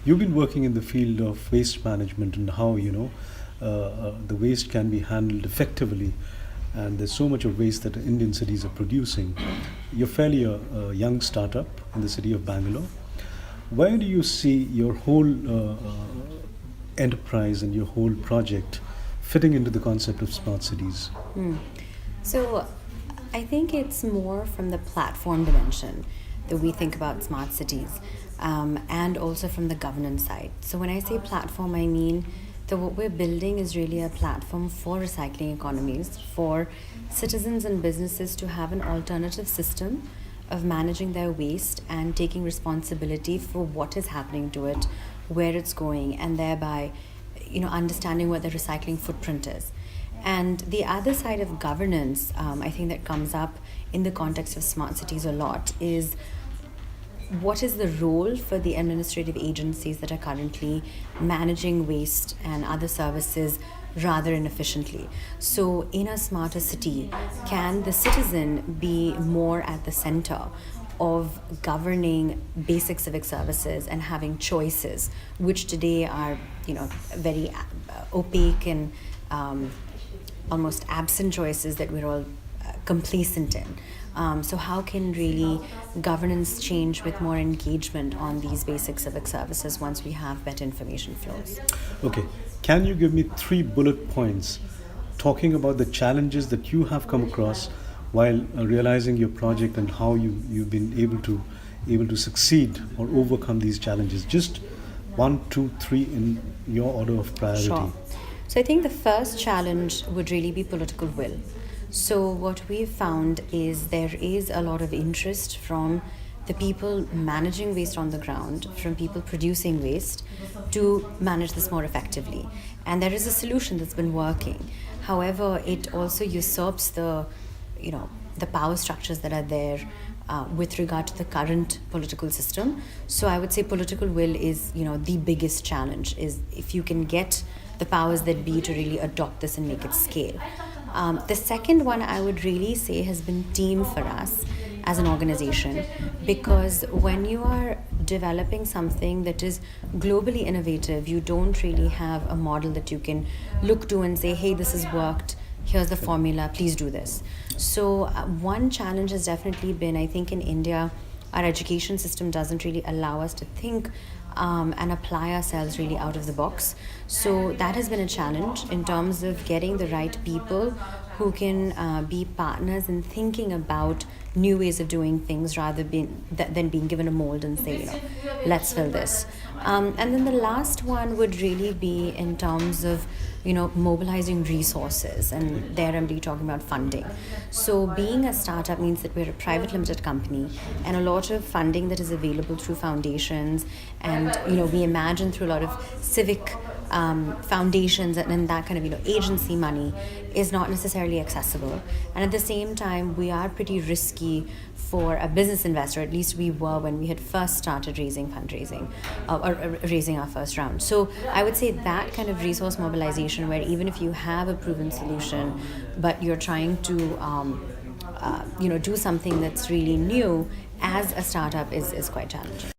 You've been working in the field of waste management and how the waste can be handled effectively, and there's so much of waste that Indian cities are producing. You're fairly a young startup in the city of Bangalore. Where do you see your whole enterprise and your whole project fitting into the concept of smart cities? So I think it's more from the platform dimension that we think about smart cities, and also from the governance side. So when I say platform, I mean that what we're building is really a platform for recycling economies, for citizens and businesses to have an alternative system of managing their waste and taking responsibility for what is happening to it, where it's going, and thereby understanding what the recycling footprint is. And the other side of governance, I think that comes up in the context of smart cities a lot, is what is the role for the administrative agencies that are currently managing waste and other services rather inefficiently. So in a smarter city, can the citizen be more at the center of governing basic civic services and having choices, which today are very opaque and almost absent choices that we're all complacent in. So how can really governance change with more engagement on these basic civic services once we have better information flows? Okay, can you give me 3 bullet points talking about the challenges that you have come across while realizing your project and how you've been able to succeed or overcome these challenges? Just 1, 2, 3 in your order of priority. Sure. So I think the first challenge would really be political will. So what we've found is there is a lot of interest from the people managing waste on the ground, from people producing waste, to manage this more effectively. And there is a solution that's been working. However, it also usurps the power structures that are there with regard to the current political system. So I would say political will is the biggest challenge, is if you can get the powers that be to really adopt this and make it scale. The second one I would really say has been team for us as an organization, because when you are developing something that is globally innovative, you don't really have a model that you can look to and say, hey, this has worked, here's the formula, please do this. So one challenge has definitely been, I think in India, our education system doesn't really allow us to think and apply ourselves really out of the box. So that has been a challenge in terms of getting the right people who can be partners in thinking about new ways of doing things rather than being given a mold and say, let's fill this. And then the last one would really be in terms of mobilizing resources, and there I'm really talking about funding. So being a startup means that we're a private limited company, and a lot of funding that is available through foundations, and we imagine through a lot of civic foundations and that kind of agency money is not necessarily accessible. And at the same time, we are pretty risky for a business investor, at least we were when we had first started raising fundraising or raising our first round. So I would say that kind of resource mobilization, where even if you have a proven solution, but you're trying to do something that's really new as a startup, is quite challenging.